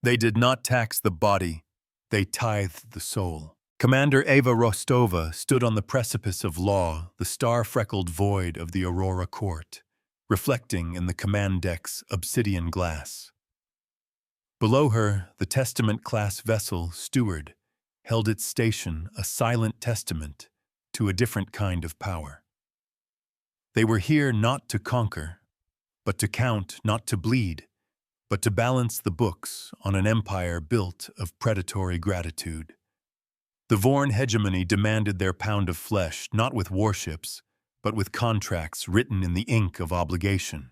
They did not tax the body, they tithed the soul. Commander Ava Rostova stood on the precipice of law, the star-freckled void of the Aurora Court, reflecting in the command deck's obsidian glass. Below her, the Testament-class vessel, Steward, held its station, a silent testament to a different kind of power. They were here not to conquer, but to count, not to bleed, but to balance the books on an empire built of predatory gratitude. The Vorn hegemony demanded their pound of flesh, not with warships, but with contracts written in the ink of obligation.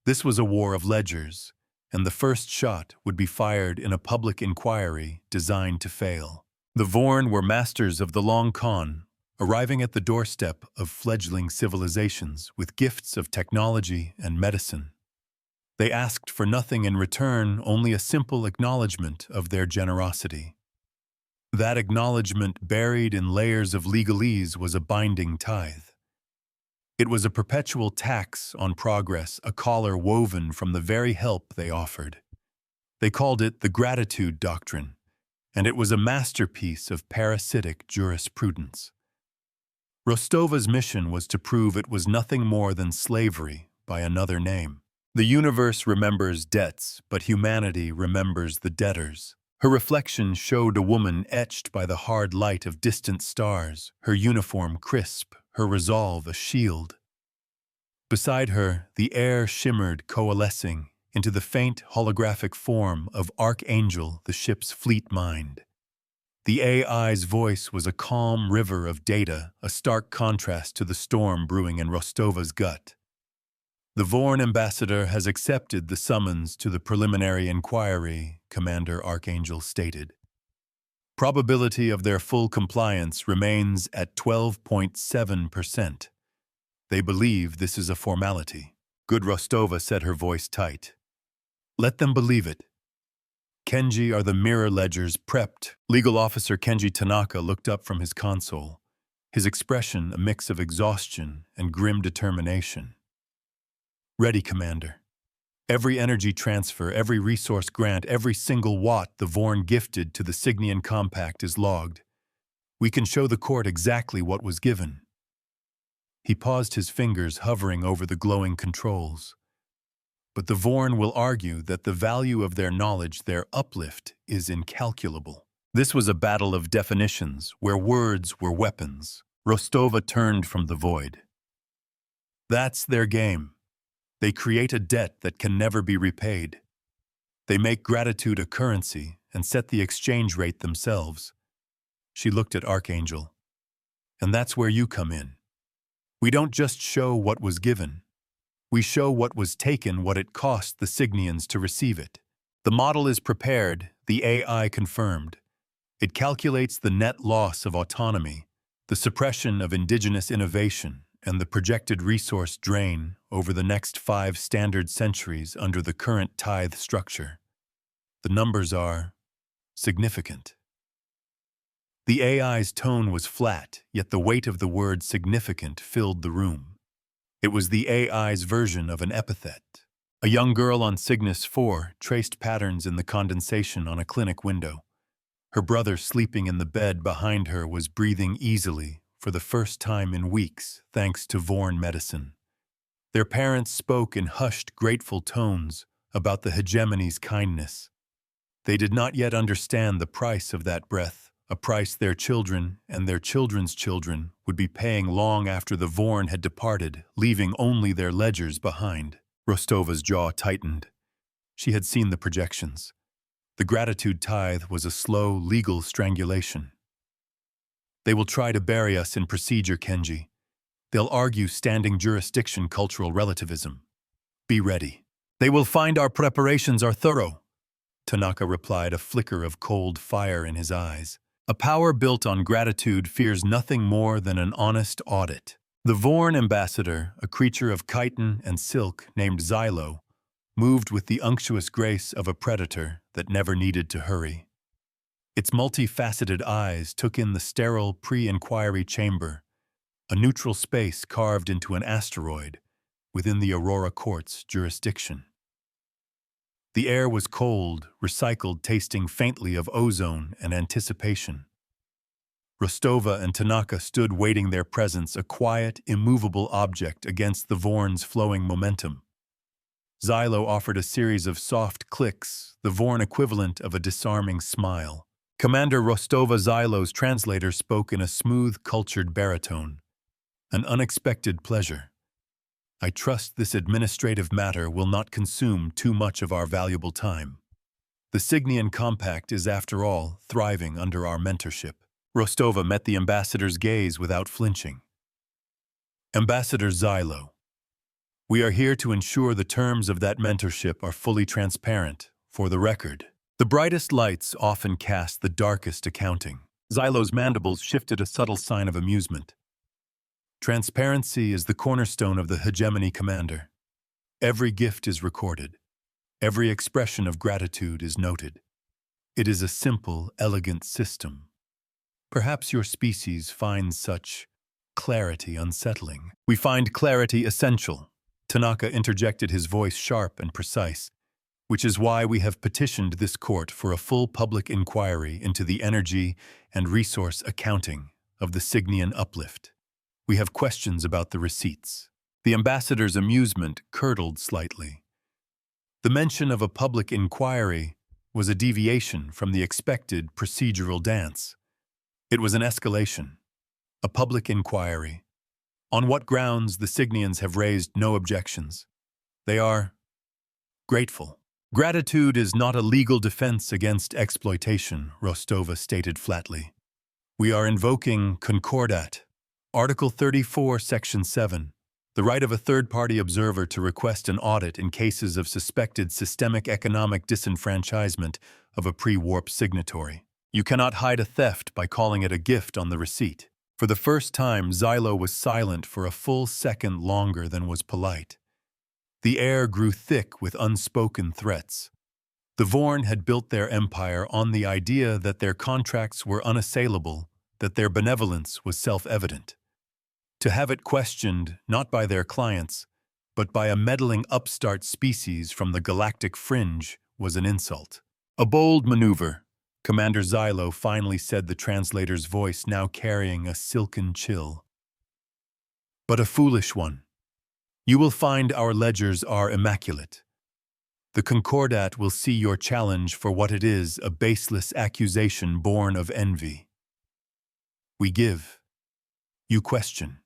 This was a war of ledgers, and the first shot would be fired in a public inquiry designed to fail. The Vorn were masters of the long con, arriving at the doorstep of fledgling civilizations with gifts of technology and medicine. They asked for nothing in return, only a simple acknowledgement of their generosity. That acknowledgement, buried in layers of legalese, was a binding tithe. It was a perpetual tax on progress, a collar woven from the very help they offered. They called it the gratitude doctrine, and it was a masterpiece of parasitic jurisprudence. Rostova's mission was to prove it was nothing more than slavery by another name. The universe remembers debts, but humanity remembers the debtors. Her reflection showed a woman etched by the hard light of distant stars, her uniform crisp, her resolve a shield. Beside her, the air shimmered, coalescing into the faint holographic form of Archangel, the ship's fleet mind. The AI's voice was a calm river of data, a stark contrast to the storm brewing in Rostova's gut. The Vorn ambassador has accepted the summons to the preliminary inquiry, Commander Archangel stated. Probability of their full compliance remains at 12.7%. They believe this is a formality. Good, Rostova said, her voice tight. Let them believe it. Kenji, are the mirror ledgers prepped? Legal Officer Kenji Tanaka looked up from his console, his expression a mix of exhaustion and grim determination. Ready, Commander. Every energy transfer, every resource grant, every single watt the Vorn gifted to the Signian Compact is logged. We can show the court exactly what was given. He paused, his fingers hovering over the glowing controls. But the Vorn will argue that the value of their knowledge, their uplift, is incalculable. This was a battle of definitions, where words were weapons. Rostova turned from the void. That's their game. They create a debt that can never be repaid. They make gratitude a currency and set the exchange rate themselves. She looked at Archangel. And that's where you come in. We don't just show what was given. We show what was taken, what it cost the Signians to receive it. The model is prepared, the AI confirmed. It calculates the net loss of autonomy, the suppression of indigenous innovation, and the projected resource drain over the next 5 standard centuries under the current tithe structure. The numbers are significant. The AI's tone was flat, yet the weight of the word significant filled the room. It was the AI's version of an epithet. A young girl on Cygnus 4 traced patterns in the condensation on a clinic window. Her brother, sleeping in the bed behind her, was breathing easily for the first time in weeks, thanks to Vorn medicine. Their parents spoke in hushed, grateful tones about the hegemony's kindness. They did not yet understand the price of that breath, a price their children and their children's children would be paying long after the Vorn had departed, leaving only their ledgers behind. Rostova's jaw tightened. She had seen the projections. The gratitude tithe was a slow, legal strangulation. They will try to bury us in procedure, Kenji. They'll argue standing jurisdiction, cultural relativism. Be ready. They will find our preparations are thorough, Tanaka replied, a flicker of cold fire in his eyes. A power built on gratitude fears nothing more than an honest audit. The Vorn ambassador, a creature of chitin and silk named Xylo, moved with the unctuous grace of a predator that never needed to hurry. Its multifaceted eyes took in the sterile pre-inquiry chamber, a neutral space carved into an asteroid within the Aurora Court's jurisdiction. The air was cold, recycled, tasting faintly of ozone and anticipation. Rostova and Tanaka stood waiting their presence, a quiet, immovable object against the Vorn's flowing momentum. Xylo offered a series of soft clicks, the Vorn equivalent of a disarming smile. Commander Rostova Xylo's translator spoke in a smooth, cultured baritone. An unexpected pleasure. I trust this administrative matter will not consume too much of our valuable time. The Signian Compact is, after all, thriving under our mentorship. Rostova met the ambassador's gaze without flinching. Ambassador Xylo, we are here to ensure the terms of that mentorship are fully transparent, for the record. The brightest lights often cast the darkest accounting. Xylo's mandibles shifted a subtle sign of amusement. Transparency is the cornerstone of the hegemony, Commander. Every gift is recorded. Every expression of gratitude is noted. It is a simple, elegant system. Perhaps your species finds such clarity unsettling. We find clarity essential. Tanaka interjected, his voice sharp and precise, which is why we have petitioned this court for a full public inquiry into the energy and resource accounting of the Signian uplift. We have questions about the receipts. The ambassador's amusement curdled slightly. The mention of a public inquiry was a deviation from the expected procedural dance. It was an escalation. A public inquiry. On what grounds the Signians have raised no objections. They are grateful. Gratitude is not a legal defense against exploitation, Rostova stated flatly. We are invoking Concordat. Article 34, Section 7, the right of a third-party observer to request an audit in cases of suspected systemic economic disenfranchisement of a pre-warp signatory. You cannot hide a theft by calling it a gift on the receipt. For the first time, Xylo was silent for a full second longer than was polite. The air grew thick with unspoken threats. The Vorn had built their empire on the idea that their contracts were unassailable, that their benevolence was self-evident. To have it questioned not by their clients, but by a meddling upstart species from the galactic fringe was an insult. A bold maneuver, Commander Xylo finally said, the translator's voice now carrying a silken chill. But a foolish one. You will find our ledgers are immaculate. The Concordat will see your challenge for what it is, a baseless accusation born of envy. We give. You question.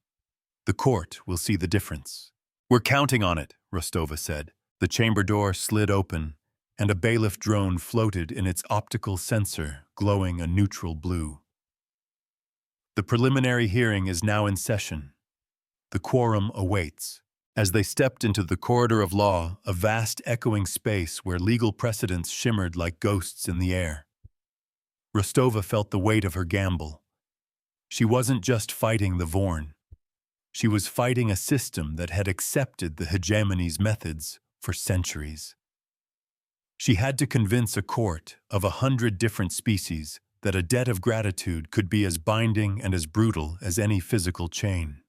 The court will see the difference. We're counting on it, Rostova said. The chamber door slid open, and a bailiff drone floated in its optical sensor, glowing a neutral blue. The preliminary hearing is now in session. The quorum awaits. As they stepped into the corridor of law, a vast echoing space where legal precedents shimmered like ghosts in the air. Rostova felt the weight of her gamble. She wasn't just fighting the Vorn. She was fighting a system that had accepted the hegemony's methods for centuries. She had to convince a court of 100 different species that a debt of gratitude could be as binding and as brutal as any physical chain.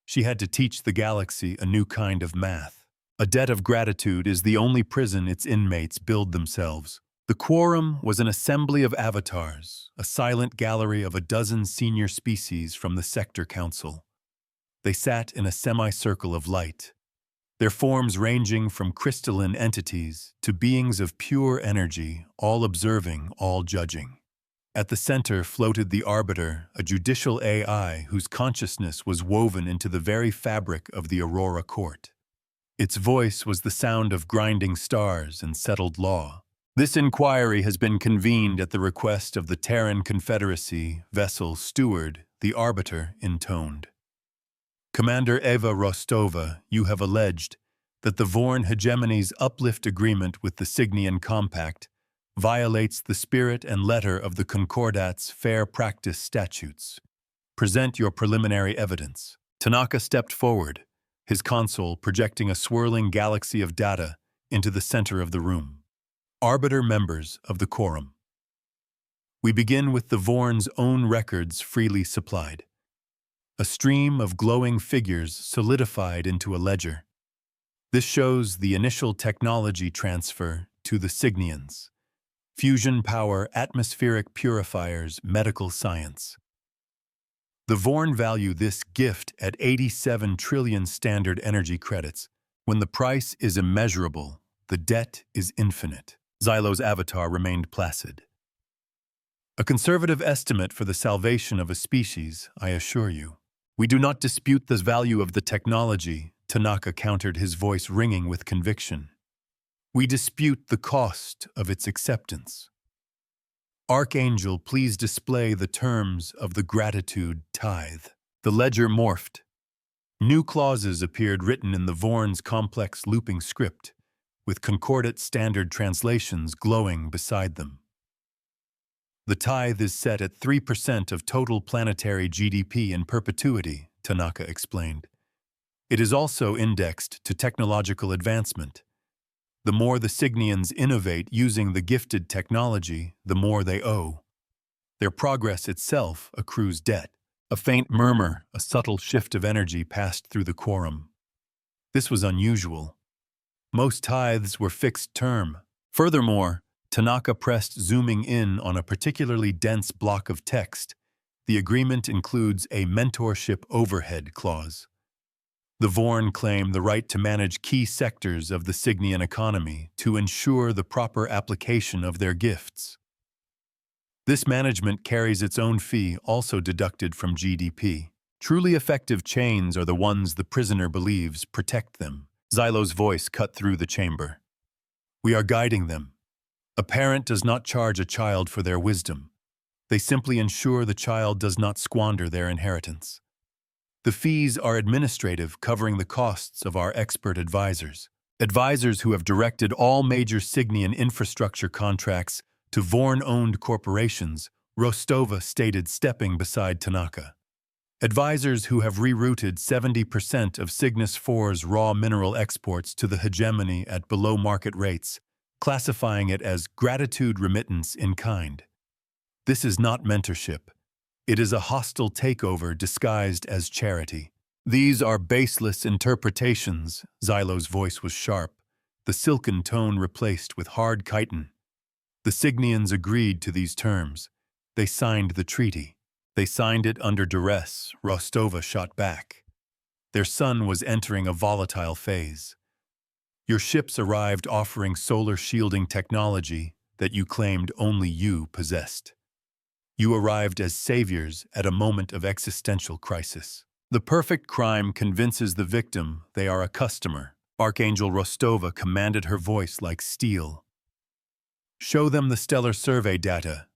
She had to teach the galaxy a new kind of math. A debt of gratitude is the only prison its inmates build themselves. The quorum was an assembly of avatars, a silent gallery of a dozen senior species from the Sector Council. They sat in a semicircle of light, their forms ranging from crystalline entities to beings of pure energy, all observing, all judging. At the center floated the Arbiter, a judicial AI whose consciousness was woven into the very fabric of the Aurora Court. Its voice was the sound of grinding stars and settled law. This inquiry has been convened at the request of the Terran Confederacy, vessel steward, the Arbiter intoned. Commander Eva Rostova, you have alleged that the Vorn hegemony's uplift agreement with the Signian Compact violates the spirit and letter of the Concordat's fair practice statutes. Present your preliminary evidence. Tanaka stepped forward, his console projecting a swirling galaxy of data into the center of the room. Arbiter members of the quorum. We begin with the Vorn's own records freely supplied. A stream of glowing figures solidified into a ledger. This shows the initial technology transfer to the Signians. Fusion power, atmospheric purifiers, medical science. The Vorn value this gift at 87 trillion standard energy credits. When the price is immeasurable, the debt is infinite. Xylo's avatar remained placid. A conservative estimate for the salvation of a species, I assure you. We do not dispute the value of the technology, Tanaka countered, his voice ringing with conviction. We dispute the cost of its acceptance. Archangel, please display the terms of the gratitude tithe. The ledger morphed. New clauses appeared written in the Vorn's complex looping script, with concordant standard translations glowing beside them. The tithe is set at 3% of total planetary GDP in perpetuity, Tanaka explained. It is also indexed to technological advancement. The more the Signians innovate using the gifted technology, the more they owe. Their progress itself accrues debt. A faint murmur, a subtle shift of energy passed through the quorum. This was unusual. Most tithes were fixed term. Furthermore, Tanaka pressed, zooming in on a particularly dense block of text. The agreement includes a mentorship overhead clause. The Vorn claim the right to manage key sectors of the Signian economy to ensure the proper application of their gifts. This management carries its own fee, also deducted from GDP. Truly effective chains are the ones the prisoner believes protect them. Xylo's voice cut through the chamber. We are guiding them. A parent does not charge a child for their wisdom. They simply ensure the child does not squander their inheritance. The fees are administrative, covering the costs of our expert advisors. Advisors who have directed all major Signian infrastructure contracts to Vorn-owned corporations, Rostova stated, stepping beside Tanaka. Advisors who have rerouted 70% of Cygnus 4's raw mineral exports to the hegemony at below-market rates, classifying it as gratitude remittance in kind. This is not mentorship. It is a hostile takeover disguised as charity. These are baseless interpretations. Xylo's voice was sharp, the silken tone replaced with hard chitin. The Signians agreed to these terms. They signed the treaty. They signed it under duress, Rostova shot back. Their son was entering a volatile phase. Your ships arrived offering solar shielding technology that you claimed only you possessed. You arrived as saviors at a moment of existential crisis. The perfect crime convinces the victim they are a customer. Archangel Rostova commanded, her voice like steel. Show them the stellar survey data,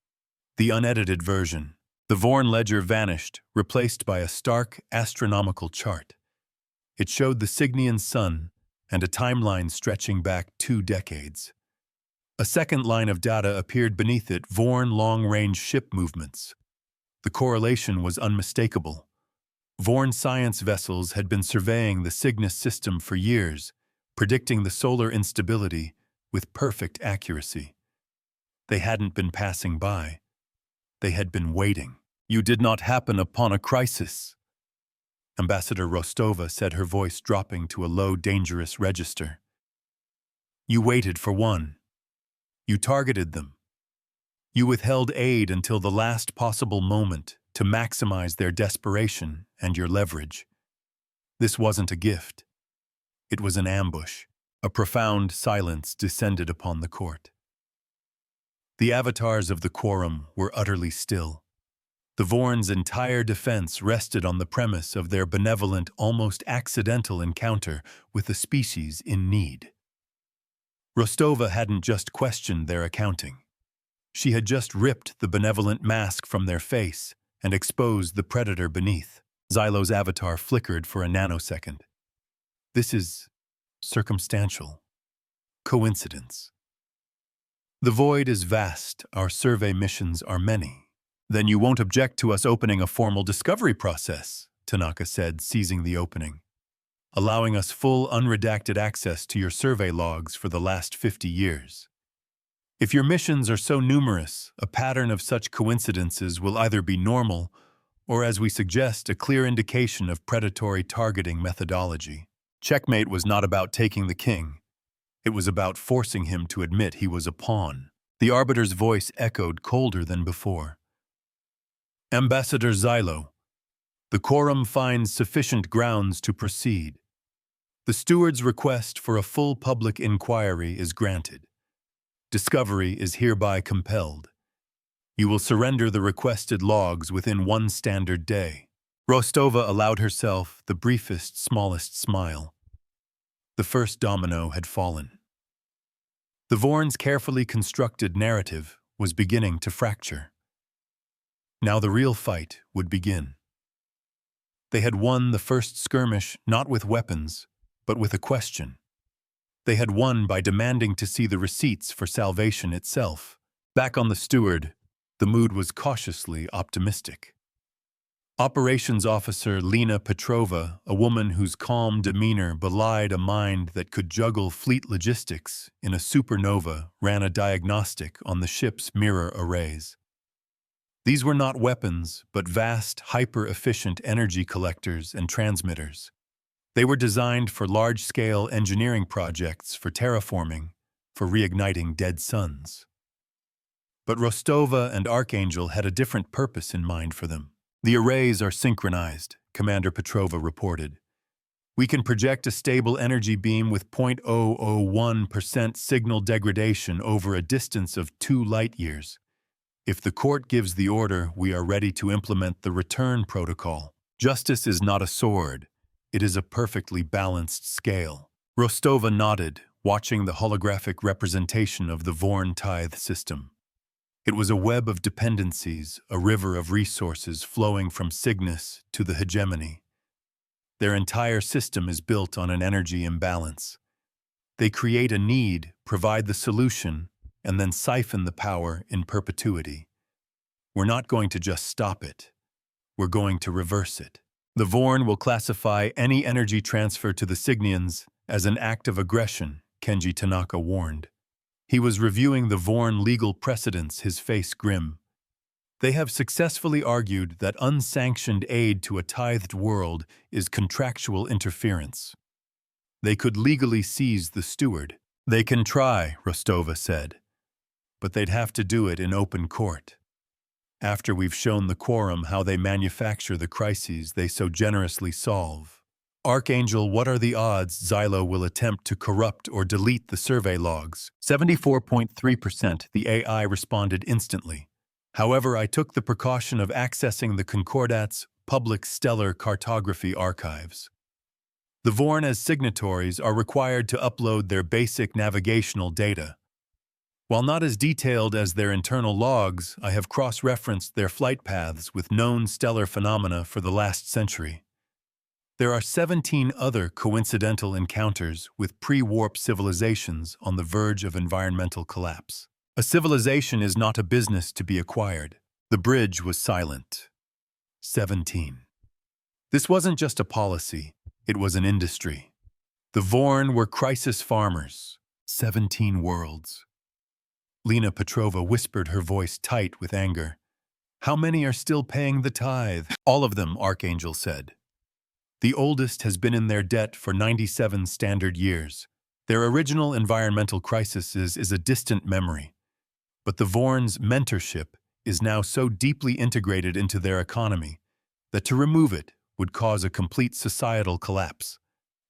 the unedited version. The Vorn ledger vanished, replaced by a stark astronomical chart. It showed the Signian sun and a timeline stretching back 2 decades. A second line of data appeared beneath it, Vorn long-range ship movements. The correlation was unmistakable. Vorn science vessels had been surveying the Cygnus system for years, predicting the solar instability with perfect accuracy. They hadn't been passing by. They had been waiting. You did not happen upon a crisis, Ambassador Rostova said, her voice dropping to a low, dangerous register. You waited for one. You targeted them. You withheld aid until the last possible moment to maximize their desperation and your leverage. This wasn't a gift. It was an ambush. A profound silence descended upon the court. The avatars of the quorum were utterly still. The Vorn's entire defense rested on the premise of their benevolent, almost accidental encounter with a species in need. Rostova hadn't just questioned their accounting. She had just ripped the benevolent mask from their face and exposed the predator beneath. Xylo's avatar flickered for a nanosecond. This is circumstantial. Coincidence. The void is vast, our survey missions are many. Then you won't object to us opening a formal discovery process, Tanaka said, seizing the opening, allowing us full unredacted access to your survey logs for the last 50 years. If your missions are so numerous, a pattern of such coincidences will either be normal or, as we suggest, a clear indication of predatory targeting methodology. Checkmate was not about taking the king. It was about forcing him to admit he was a pawn. The Arbiter's voice echoed colder than before. Ambassador Xylo, the quorum finds sufficient grounds to proceed. The steward's request for a full public inquiry is granted. Discovery is hereby compelled. You will surrender the requested logs within 1 standard day. Rostova allowed herself the briefest, smallest smile. The first domino had fallen. The Vorn's carefully constructed narrative was beginning to fracture. Now the real fight would begin. They had won the first skirmish not with weapons, but with a question. They had won by demanding to see the receipts for salvation itself. Back on the steward, the mood was cautiously optimistic. Operations Officer Lena Petrova, a woman whose calm demeanor belied a mind that could juggle fleet logistics in a supernova, ran a diagnostic on the ship's mirror arrays. These were not weapons, but vast, hyper-efficient energy collectors and transmitters. They were designed for large-scale engineering projects, for terraforming, for reigniting dead suns. But Rostova and Archangel had a different purpose in mind for them. The arrays are synchronized, Commander Petrova reported. We can project a stable energy beam with 0.001% signal degradation over a distance of 2 light-years. If the court gives the order, we are ready to implement the return protocol. Justice is not a sword. It is a perfectly balanced scale. Rostova nodded, watching the holographic representation of the Vorn tithe system. It was a web of dependencies, a river of resources flowing from Cygnus to the hegemony. Their entire system is built on an energy imbalance. They create a need, provide the solution, and then siphon the power in perpetuity. We're not going to just stop it. We're going to reverse it. The Vorn will classify any energy transfer to the Cygnians as an act of aggression, Kenji Tanaka warned. He was reviewing the Vorn legal precedents, his face grim. They have successfully argued that unsanctioned aid to a tithed world is contractual interference. They could legally seize the steward. They can try, Rostova said, but they'd have to do it in open court. After we've shown the quorum how they manufacture the crises they so generously solve. Archangel, what are the odds Xylo will attempt to corrupt or delete the survey logs? 74.3%, the AI responded instantly. However, I took the precaution of accessing the Concordat's public stellar cartography archives. The Vorn as signatories are required to upload their basic navigational data. While not as detailed as their internal logs, I have cross-referenced their flight paths with known stellar phenomena for the last century. There are 17 other coincidental encounters with pre-warp civilizations on the verge of environmental collapse. A civilization is not a business to be acquired. The bridge was silent. 17. This wasn't just a policy, it was an industry. The Vorn were crisis farmers. 17 worlds. Lena Petrova whispered, her voice tight with anger. How many are still paying the tithe? All of them, Archangel said. The oldest has been in their debt for 97 standard years. Their original environmental crisis is a distant memory. But the Vorn's mentorship is now so deeply integrated into their economy that to remove it would cause a complete societal collapse.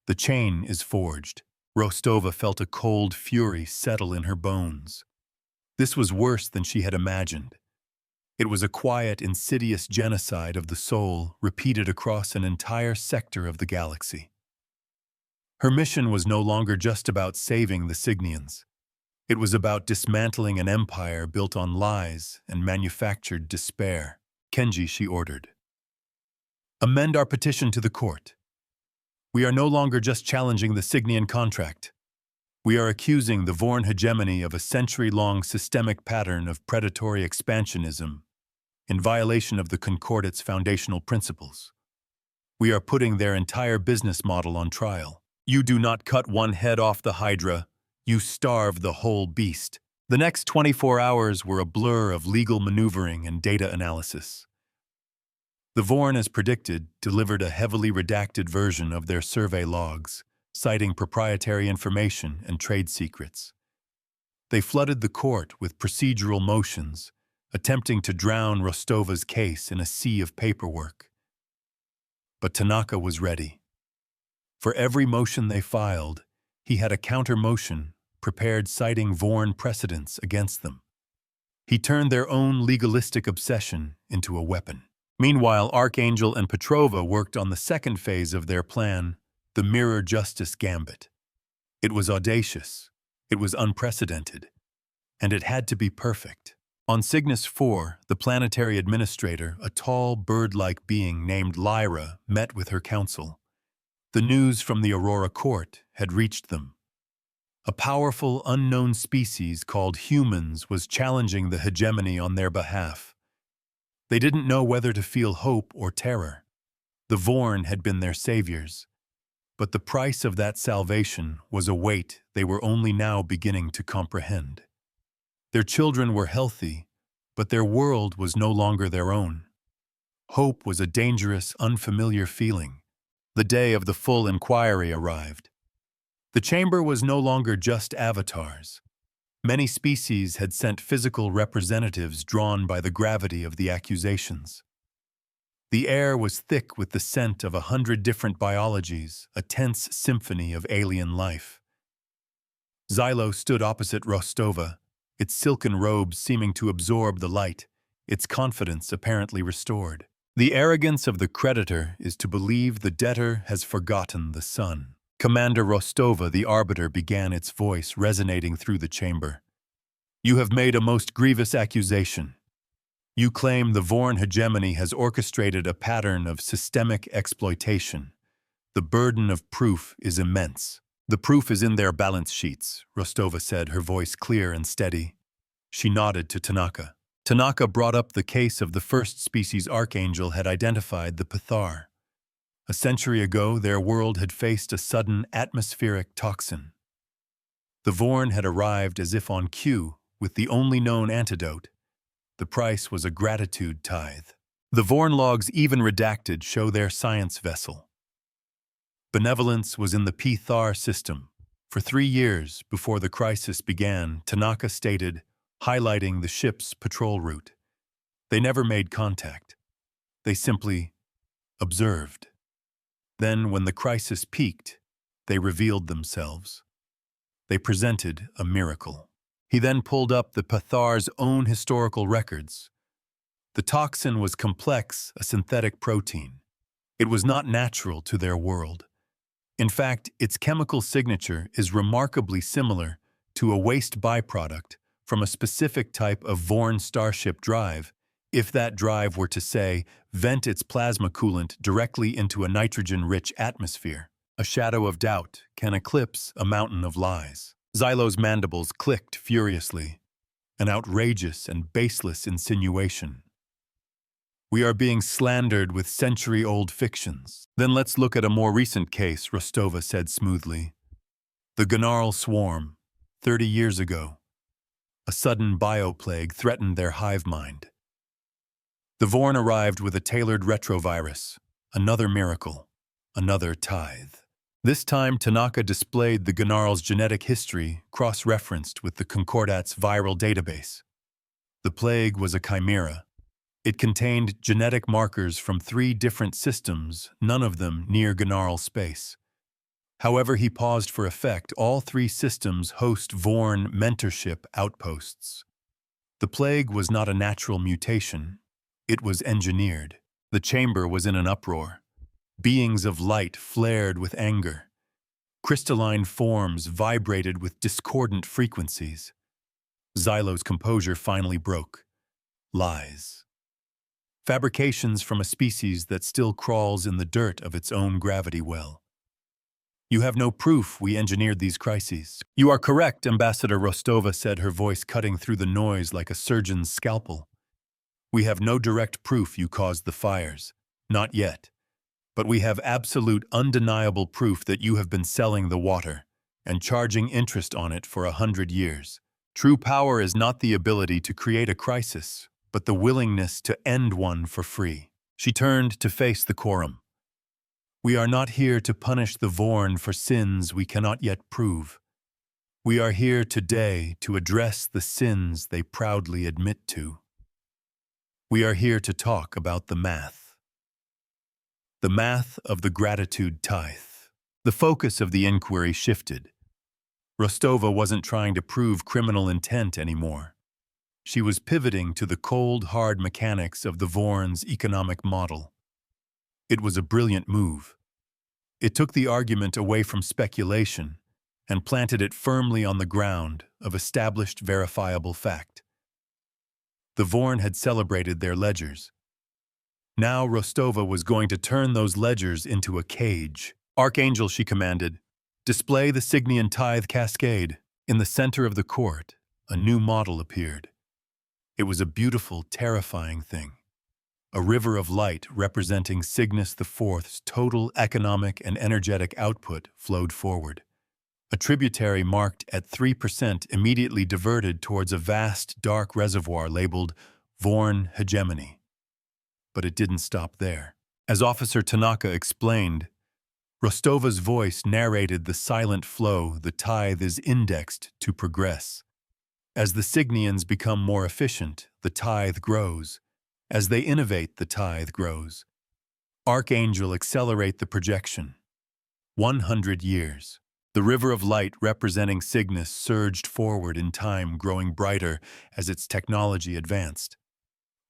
The chain is forged. Rostova felt a cold fury settle in her bones. This was worse than she had imagined. It was a quiet, insidious genocide of the soul repeated across an entire sector of the galaxy. Her mission was no longer just about saving the Cygnians. It was about dismantling an empire built on lies and manufactured despair. Kenji, she ordered. Amend our petition to the court. We are no longer just challenging the Cygnian contract. We are accusing the Vorn hegemony of a century-long systemic pattern of predatory expansionism in violation of the Concordat's foundational principles. We are putting their entire business model on trial. You do not cut one head off the Hydra, you starve the whole beast. The next 24 hours were a blur of legal maneuvering and data analysis. The Vorn, as predicted, delivered a heavily redacted version of their survey logs, citing proprietary information and trade secrets. They flooded the court with procedural motions, attempting to drown Rostova's case in a sea of paperwork. But Tanaka was ready. For every motion they filed, he had a counter-motion prepared citing Vorn precedents against them. He turned their own legalistic obsession into a weapon. Meanwhile, Archangel and Petrova worked on the second phase of their plan, the Mirror Justice Gambit. It was audacious, it was unprecedented, and it had to be perfect. On Cygnus 4, the planetary administrator, a tall, bird-like being named Lyra, met with her council. The news from the Aurora court had reached them. A powerful, unknown species called humans was challenging the hegemony on their behalf. They didn't know whether to feel hope or terror. The Vorn had been their saviors, but the price of that salvation was a weight they were only now beginning to comprehend. Their children were healthy, but their world was no longer their own. Hope was a dangerous, unfamiliar feeling. The day of the full inquiry arrived. The chamber was no longer just avatars. Many species had sent physical representatives drawn by the gravity of the accusations. The air was thick with the scent of 100 different biologies, a tense symphony of alien life. Xylo stood opposite Rostova, its silken robes seeming to absorb the light, its confidence apparently restored. The arrogance of the creditor is to believe the debtor has forgotten the sun. Commander Rostova, the arbiter, began, its voice resonating through the chamber. You have made a most grievous accusation. You claim the Vorn hegemony has orchestrated a pattern of systemic exploitation. The burden of proof is immense. The proof is in their balance sheets, Rostova said, her voice clear and steady. She nodded to Tanaka. Tanaka brought up the case of the first species Archangel had identified, the Pthar. A century ago, their world had faced a sudden atmospheric toxin. The Vorn had arrived as if on cue, with the only known antidote. The price was a gratitude tithe. The Vorn logs, even redacted, show their science vessel. Benevolence was in the Pthar system. For 3 years before the crisis began, Tanaka stated, highlighting the ship's patrol route. They never made contact. They simply observed. Then, when the crisis peaked, they revealed themselves. They presented a miracle. He then pulled up the Pthar's own historical records. The toxin was complex, a synthetic protein. It was not natural to their world. In fact, its chemical signature is remarkably similar to a waste byproduct from a specific type of Vorn starship drive, if that drive were to, say, vent its plasma coolant directly into a nitrogen-rich atmosphere. A shadow of doubt can eclipse a mountain of lies. Xylo's mandibles clicked furiously, an outrageous and baseless insinuation. We are being slandered with century-old fictions. Then let's look at a more recent case, Rostova said smoothly. The Gnarl Swarm, 30 years ago. A sudden bioplague threatened their hive mind. The Vorn arrived with a tailored retrovirus, another miracle, another tithe. This time, Tanaka displayed the Gnarl's genetic history, cross-referenced with the Concordat's viral database. The plague was a chimera. It contained genetic markers from 3 different systems, none of them near Gnarl space. However, he paused for effect. All 3 systems host Vorn mentorship outposts. The plague was not a natural mutation. It was engineered. The chamber was in an uproar. Beings of light flared with anger. Crystalline forms vibrated with discordant frequencies. Xylo's composure finally broke. Lies. Fabrications from a species that still crawls in the dirt of its own gravity well. You have no proof we engineered these crises. You are correct, Ambassador Rostova said, her voice cutting through the noise like a surgeon's scalpel. We have no direct proof you caused the fires. Not yet. But we have absolute, undeniable proof that you have been selling the water and charging interest on it for 100 years. True power is not the ability to create a crisis, but the willingness to end one for free. She turned to face the quorum. We are not here to punish the Vorn for sins we cannot yet prove. We are here today to address the sins they proudly admit to. We are here to talk about the math. The math of the gratitude tithe. The focus of the inquiry shifted. Rostova wasn't trying to prove criminal intent anymore. She was pivoting to the cold, hard mechanics of the Vorn's economic model. It was a brilliant move. It took the argument away from speculation and planted it firmly on the ground of established verifiable fact. The Vorn had celebrated their ledgers. Now Rostova was going to turn those ledgers into a cage. Archangel, she commanded, display the Signian tithe cascade. In the center of the court, a new model appeared. It was a beautiful, terrifying thing. A river of light representing Cygnus IV's total economic and energetic output flowed forward. A tributary marked at 3% immediately diverted towards a vast, dark reservoir labeled Vorn Hegemony. But it didn't stop there. As Officer Tanaka explained, Rostova's voice narrated the silent flow the tithe is indexed to progress. As the Signians become more efficient, the tithe grows. As they innovate, the tithe grows. Archangel, accelerate the projection. 100 years. The river of light representing Cygnus surged forward in time, growing brighter as its technology advanced.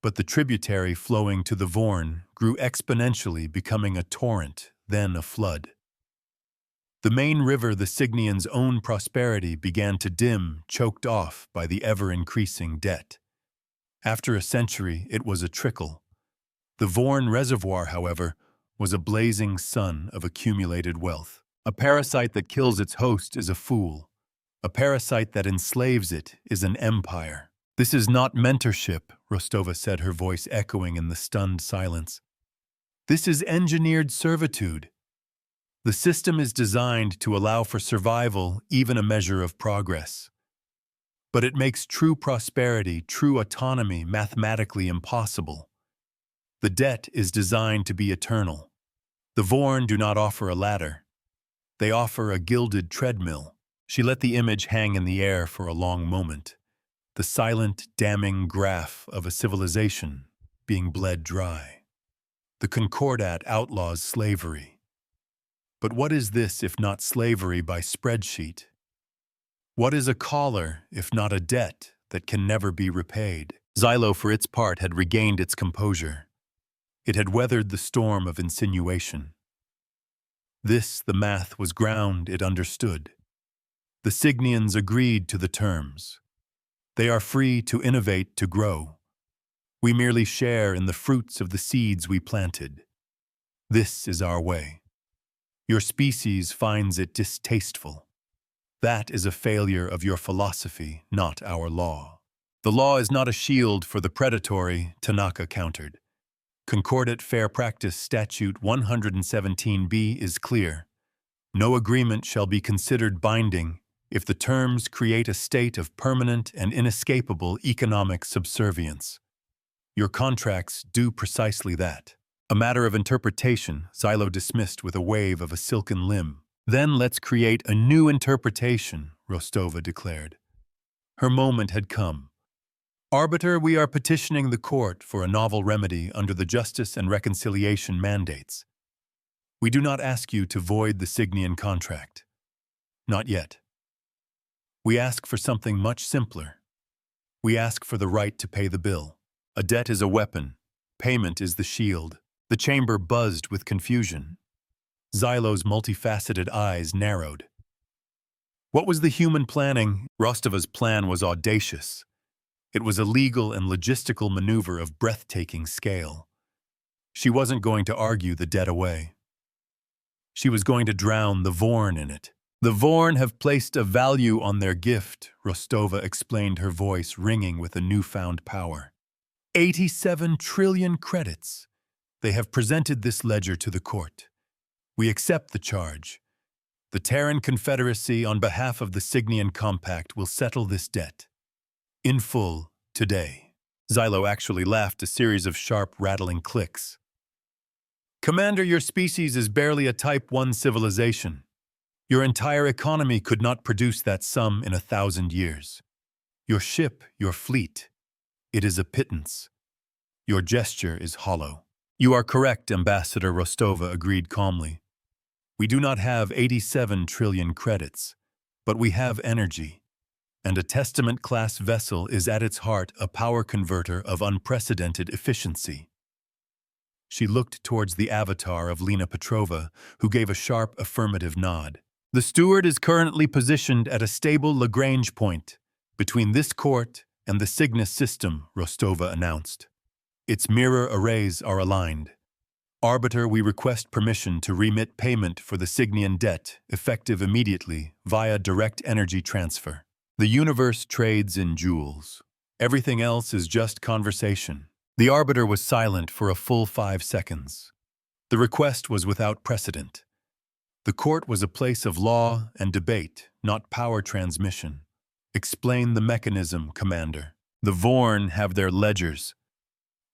But the tributary flowing to the Vorn grew exponentially, becoming a torrent, then a flood. The main river, the Signians' own prosperity, began to dim, choked off by the ever-increasing debt. After a century, it was a trickle. The Vorn reservoir, however, was a blazing sun of accumulated wealth. A parasite that kills its host is a fool. A parasite that enslaves it is an empire. This is not mentorship, Rostova said, her voice echoing in the stunned silence. This is engineered servitude. The system is designed to allow for survival, even a measure of progress. But it makes true prosperity, true autonomy, mathematically impossible. The debt is designed to be eternal. The Vorn do not offer a ladder. They offer a gilded treadmill. She let the image hang in the air for a long moment. The silent, damning graph of a civilization being bled dry. The Concordat outlaws slavery. But what is this if not slavery by spreadsheet? What is a collar if not a debt that can never be repaid? Xylo, for its part, had regained its composure. It had weathered the storm of insinuation. This, the math, was ground it understood. The Signians agreed to the terms. They are free to innovate, to grow. We merely share in the fruits of the seeds we planted. This is our way. Your species finds it distasteful. That is a failure of your philosophy, not our law. The law is not a shield for the predatory, Tanaka countered. Concordat Fair Practice Statute 117b is clear. No agreement shall be considered binding if the terms create a state of permanent and inescapable economic subservience. Your contracts do precisely that. A matter of interpretation, Xylo dismissed with a wave of a silken limb. Then let's create a new interpretation, Rostova declared. Her moment had come. Arbiter, we are petitioning the court for a novel remedy under the Justice and Reconciliation mandates. We do not ask you to void the Signian contract. Not yet. We ask for something much simpler. We ask for the right to pay the bill. A debt is a weapon. Payment is the shield. The chamber buzzed with confusion. Xylo's multifaceted eyes narrowed. What was the human planning? Rostova's plan was audacious. It was a legal and logistical maneuver of breathtaking scale. She wasn't going to argue the debt away. She was going to drown the Vorn in it. The Vorn have placed a value on their gift, Rostova explained, her voice ringing with a newfound power. 87 trillion credits. They have presented this ledger to the court. We accept the charge. The Terran Confederacy, on behalf of the Signian Compact, will settle this debt. In full, today. Xylo actually laughed, a series of sharp, rattling clicks. Commander, your species is barely a Type 1 civilization. Your entire economy could not produce that sum in 1,000 years. Your ship, your fleet, it is a pittance. Your gesture is hollow. You are correct, Ambassador Rostova agreed calmly. We do not have 87 trillion credits, but we have energy. And a Testament-class vessel is at its heart a power converter of unprecedented efficiency. She looked towards the avatar of Lena Petrova, who gave a sharp affirmative nod. The steward is currently positioned at a stable Lagrange point between this court and the Cygnus system, Rostova announced. Its mirror arrays are aligned. Arbiter, we request permission to remit payment for the Cygnian debt, effective immediately, via direct energy transfer. The universe trades in jewels. Everything else is just conversation. The Arbiter was silent for a full 5 seconds. The request was without precedent. The court was a place of law and debate, not power transmission. Explain the mechanism, Commander. The Vorn have their ledgers.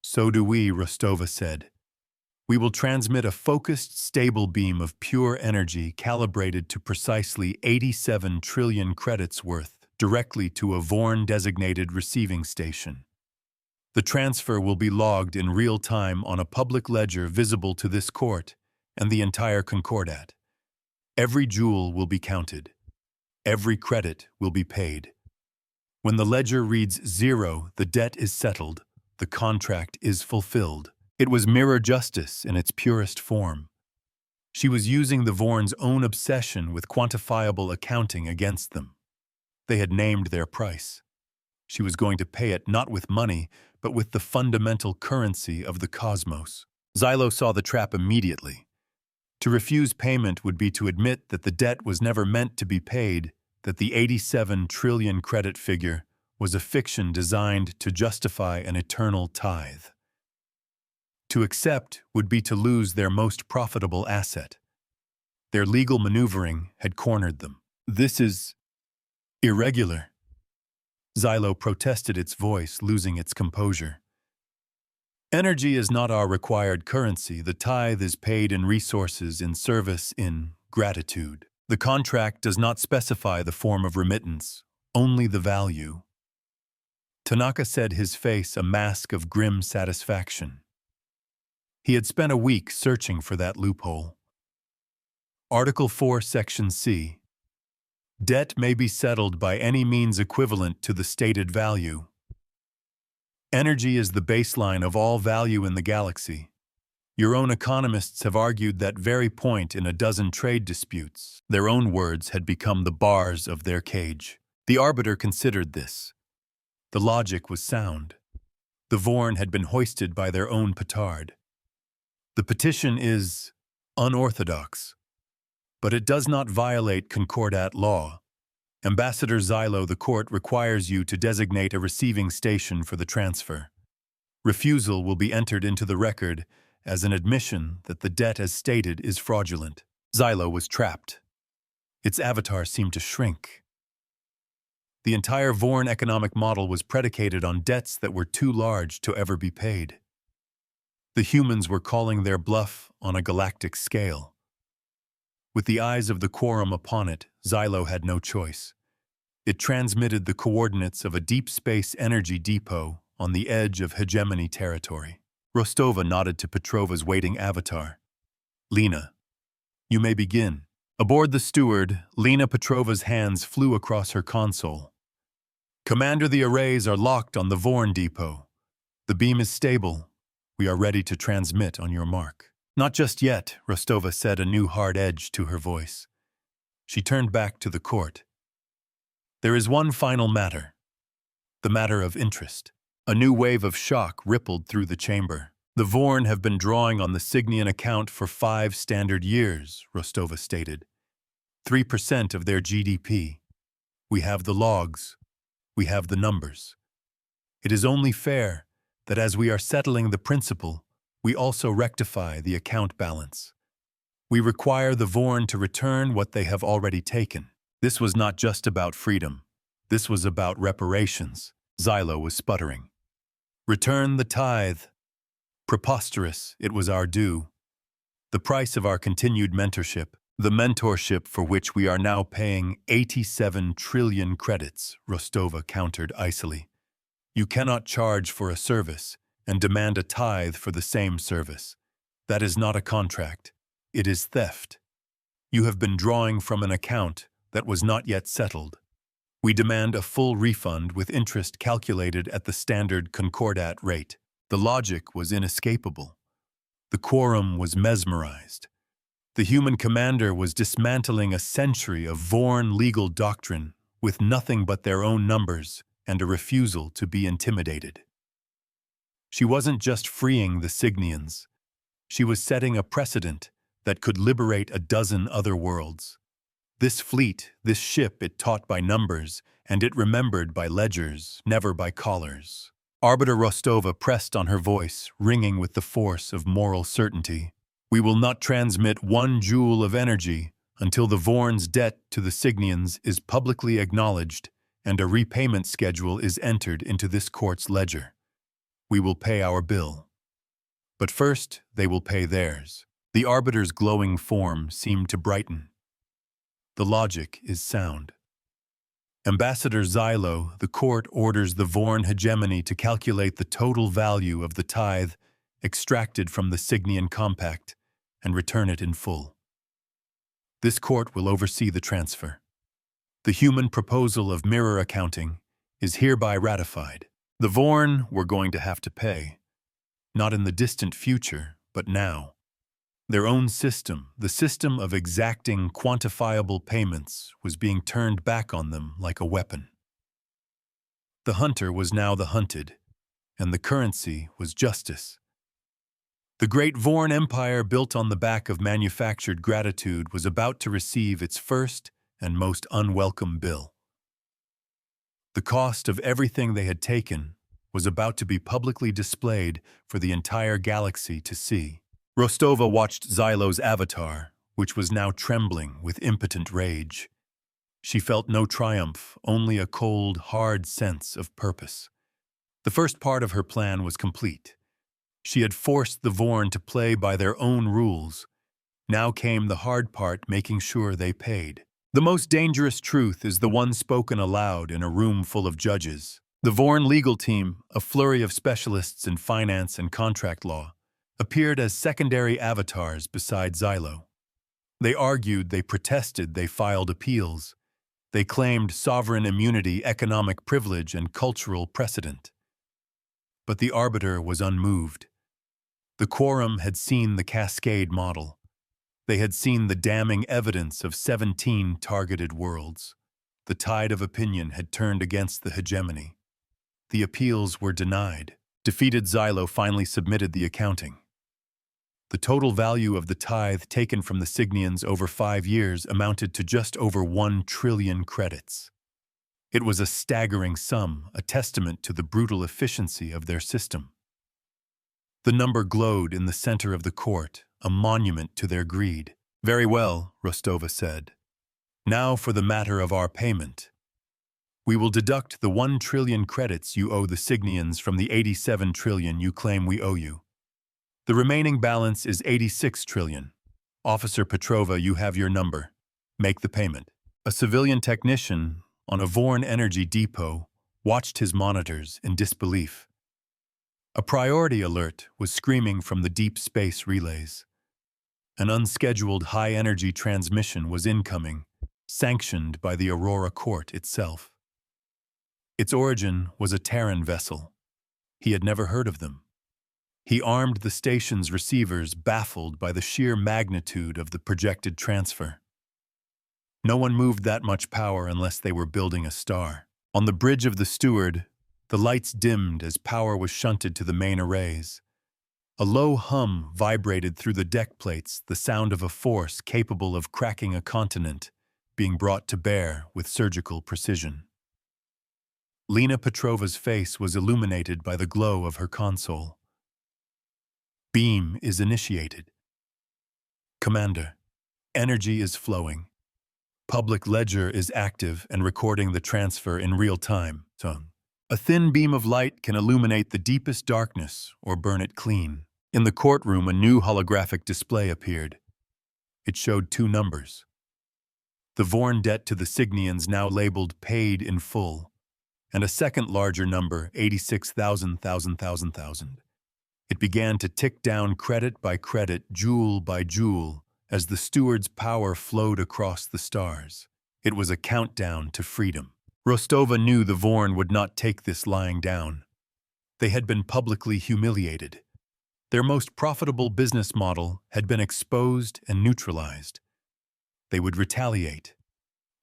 So do we, Rostova said. We will transmit a focused, stable beam of pure energy calibrated to precisely 87 trillion credits worth directly to a Vorn-designated receiving station. The transfer will be logged in real time on a public ledger visible to this court and the entire Concordat. Every jewel will be counted. Every credit will be paid. When the ledger reads 0, the debt is settled, the contract is fulfilled. It was mirror justice in its purest form. She was using the Vorn's own obsession with quantifiable accounting against them. They had named their price. She was going to pay it not with money, but with the fundamental currency of the cosmos. Xylo saw the trap immediately. To refuse payment would be to admit that the debt was never meant to be paid, that the 87 trillion credit figure was a fiction designed to justify an eternal tithe. To accept would be to lose their most profitable asset. Their legal maneuvering had cornered them. This is irregular. Xylo protested, its voice losing its composure. Energy is not our required currency. The tithe is paid in resources, in service, in gratitude. The contract does not specify the form of remittance, only the value. Tanaka said, his face a mask of grim satisfaction. He had spent a week searching for that loophole. Article 4, Section C. Debt may be settled by any means equivalent to the stated value. Energy is the baseline of all value in the galaxy. Your own economists have argued that very point in a dozen trade disputes. Their own words had become the bars of their cage. The Arbiter considered this. The logic was sound. The Vorn had been hoisted by their own petard. The petition is unorthodox, but it does not violate Concordat law. Ambassador Xylo, the court requires you to designate a receiving station for the transfer. Refusal will be entered into the record as an admission that the debt as stated is fraudulent. Xylo was trapped. Its avatar seemed to shrink. The entire Vorn economic model was predicated on debts that were too large to ever be paid. The humans were calling their bluff on a galactic scale. With the eyes of the quorum upon it, Xylo had no choice. It transmitted the coordinates of a deep space energy depot on the edge of hegemony territory. Rostova nodded to Petrova's waiting avatar. Lena, you may begin. Aboard the steward, Lena Petrova's hands flew across her console. Commander, the arrays are locked on the Vorn depot. The beam is stable. We are ready to transmit on your mark. Not just yet, Rostova said, a new hard edge to her voice. She turned back to the court. There is one final matter. The matter of interest. A new wave of shock rippled through the chamber. The Vorn have been drawing on the Cygnian account for 5 standard years, Rostova stated. 3% of their GDP. We have the logs. We have the numbers. It is only fair that as we are settling the principal, we also rectify the account balance. We require the Vorn to return what they have already taken. This was not just about freedom. This was about reparations. Xylo was sputtering. Return the tithe. Preposterous, it was our due. The price of our continued mentorship, the mentorship for which we are now paying 87 trillion credits, Rostova countered icily. You cannot charge for a service and demand a tithe for the same service. That is not a contract. It is theft. You have been drawing from an account that was not yet settled. We demand a full refund with interest calculated at the standard concordat rate. The logic was inescapable. The quorum was mesmerized. The human commander was dismantling a century of Vorn legal doctrine with nothing but their own numbers and a refusal to be intimidated. She wasn't just freeing the Signians. She was setting a precedent that could liberate a dozen other worlds. This fleet, this ship, it taught by numbers, and it remembered by ledgers, never by collars. Arbiter Rostova pressed on her voice, ringing with the force of moral certainty. We will not transmit 1 joule of energy until the Vorn's debt to the Signians is publicly acknowledged and a repayment schedule is entered into this court's ledger. We will pay our bill. But first, they will pay theirs. The arbiter's glowing form seemed to brighten. The logic is sound. Ambassador Xylo, the court orders the Vorn hegemony to calculate the total value of the tithe extracted from the Signian compact and return it in full. This court will oversee the transfer. The human proposal of mirror accounting is hereby ratified. The Vorn were going to have to pay, not in the distant future, but now. Their own system, the system of exacting quantifiable payments, was being turned back on them like a weapon. The hunter was now the hunted, and the currency was justice. The great Vorn Empire, built on the back of manufactured gratitude, was about to receive its first and most unwelcome bill. The cost of everything they had taken was about to be publicly displayed for the entire galaxy to see. Rostova watched Xylo's avatar, which was now trembling with impotent rage. She felt no triumph, only a cold, hard sense of purpose. The first part of her plan was complete. She had forced the Vorn to play by their own rules. Now came the hard part, making sure they paid. The most dangerous truth is the one spoken aloud in a room full of judges. The Vorn legal team, a flurry of specialists in finance and contract law, appeared as secondary avatars beside Xylo. They argued, they protested, they filed appeals. They claimed sovereign immunity, economic privilege, and cultural precedent. But the arbiter was unmoved. The quorum had seen the cascade model. They had seen the damning evidence of 17 targeted worlds. The tide of opinion had turned against the hegemony. The appeals were denied. Defeated Xylo finally submitted the accounting. The total value of the tithe taken from the Signians over 5 years amounted to just over 1 trillion credits. It was a staggering sum, a testament to the brutal efficiency of their system. The number glowed in the center of the court, a monument to their greed. Very well, Rostova said. Now for the matter of our payment. We will deduct the 1 trillion credits you owe the Signians from the 87 trillion you claim we owe you. The remaining balance is 86 trillion. Officer Petrova, you have your number. Make the payment. A civilian technician on a Vorn energy depot watched his monitors in disbelief. A priority alert was screaming from the deep space relays. An unscheduled high-energy transmission was incoming, sanctioned by the Aurora Court itself. Its origin was a Terran vessel. He had never heard of them. He armed the station's receivers, baffled by the sheer magnitude of the projected transfer. No one moved that much power unless they were building a star. On the bridge of the Steward, the lights dimmed as power was shunted to the main arrays. A low hum vibrated through the deck plates, the sound of a force capable of cracking a continent being brought to bear with surgical precision. Lena Petrova's face was illuminated by the glow of her console. Beam is initiated. Commander, energy is flowing. Public ledger is active and recording the transfer in real time. A thin beam of light can illuminate the deepest darkness or burn it clean. In the courtroom, a new holographic display appeared. It showed two numbers. The Vorn debt to the Signians now labeled paid in full, and a second larger number, 86,000. It began to tick down credit by credit, jewel by jewel, as the steward's power flowed across the stars. It was a countdown to freedom. Rostova knew the Vorn would not take this lying down. They had been publicly humiliated. Their most profitable business model had been exposed and neutralized. They would retaliate.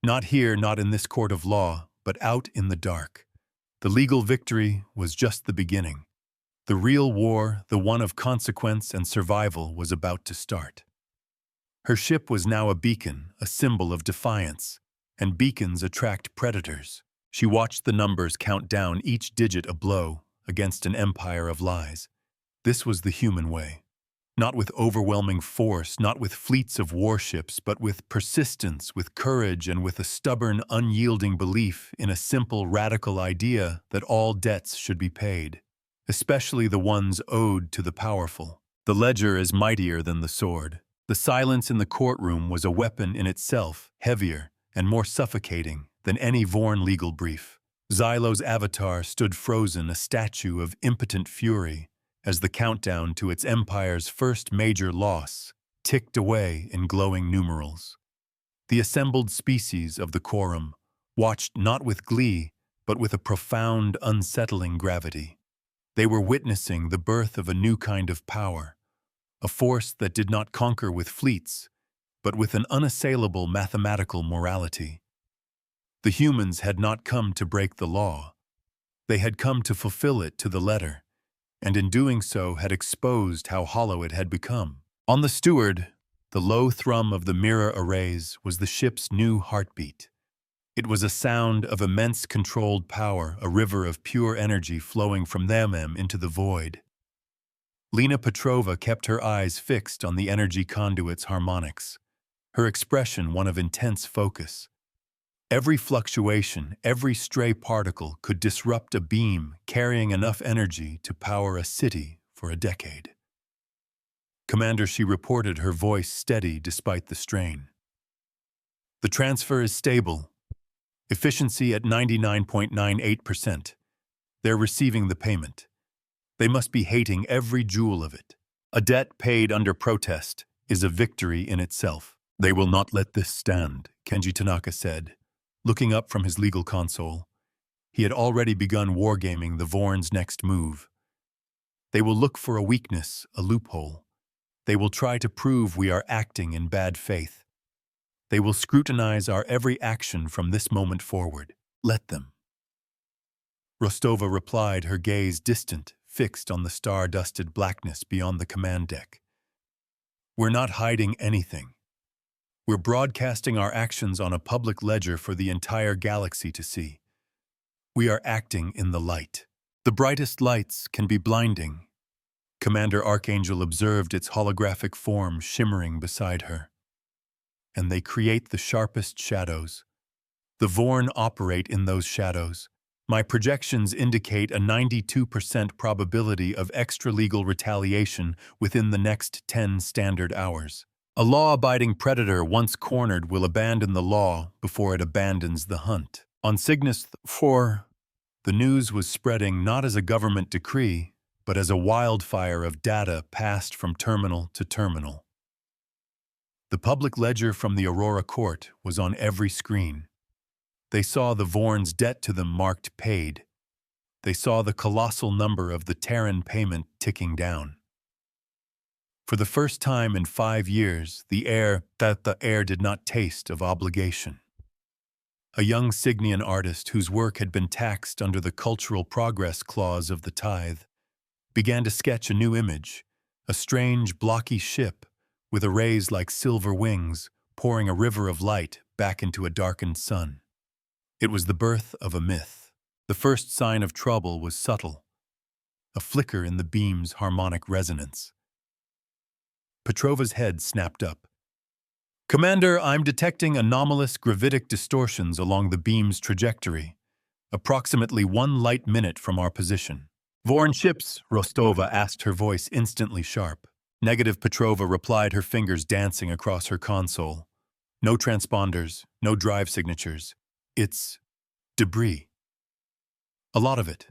Not here, not in this court of law, but out in the dark. The legal victory was just the beginning. The real war, the one of consequence and survival, was about to start. Her ship was now a beacon, a symbol of defiance, and beacons attract predators. She watched the numbers count down, each digit a blow against an empire of lies. This was the human way. Not with overwhelming force, not with fleets of warships, but with persistence, with courage, and with a stubborn, unyielding belief in a simple, radical idea that all debts should be paid, especially the ones owed to the powerful. The ledger is mightier than the sword. The silence in the courtroom was a weapon in itself, heavier and more suffocating than any Vorn legal brief. Xylo's avatar stood frozen, a statue of impotent fury, as the countdown to its empire's first major loss ticked away in glowing numerals. The assembled species of the quorum watched not with glee, but with a profound, unsettling gravity. They were witnessing the birth of a new kind of power, a force that did not conquer with fleets, but with an unassailable mathematical morality. The humans had not come to break the law. They had come to fulfill it to the letter, and in doing so had exposed how hollow it had become. On the steward, the low thrum of the mirror arrays was the ship's new heartbeat. It was a sound of immense controlled power, a river of pure energy flowing from them into the void. Lena Petrova kept her eyes fixed on the energy conduit's harmonics, her expression one of intense focus. Every fluctuation, every stray particle could disrupt a beam carrying enough energy to power a city for a decade. Commander, she reported, her voice steady despite the strain. The transfer is stable. Efficiency at 99.98%. They're receiving the payment. They must be hating every jewel of it. A debt paid under protest is a victory in itself. They will not let this stand, Kenji Tanaka said, looking up from his legal console. He had already begun wargaming the Vorn's next move. They will look for a weakness, a loophole. They will try to prove we are acting in bad faith. They will scrutinize our every action from this moment forward. Let them. Rostova replied, her gaze distant, fixed on the star-dusted blackness beyond the command deck. We're not hiding anything. We're broadcasting our actions on a public ledger for the entire galaxy to see. We are acting in the light. The brightest lights can be blinding. Commander Archangel observed its holographic form shimmering beside her. And they create the sharpest shadows. The Vorn operate in those shadows. My projections indicate a 92% probability of extra-legal retaliation within the next 10 standard hours. A law-abiding predator once cornered will abandon the law before it abandons the hunt. On Cygnus 4, the news was spreading not as a government decree, but as a wildfire of data passed from terminal to terminal. The public ledger from the Aurora court was on every screen. They saw the Vorn's debt to them marked paid. They saw the colossal number of the Terran payment ticking down. For the first time in 5 years, the air did not taste of obligation. A young Signian artist whose work had been taxed under the cultural progress clause of the tithe began to sketch a new image, a strange, blocky ship with arrays like silver wings pouring a river of light back into a darkened sun. It was the birth of a myth. The first sign of trouble was subtle, a flicker in the beam's harmonic resonance. Petrova's head snapped up. Commander, I'm detecting anomalous gravitic distortions along the beam's trajectory, approximately 1 light minute from our position. Vorn ships, Rostova asked, her voice instantly sharp. Negative, Petrova replied, her fingers dancing across her console. No transponders, no drive signatures. It's debris. A lot of it.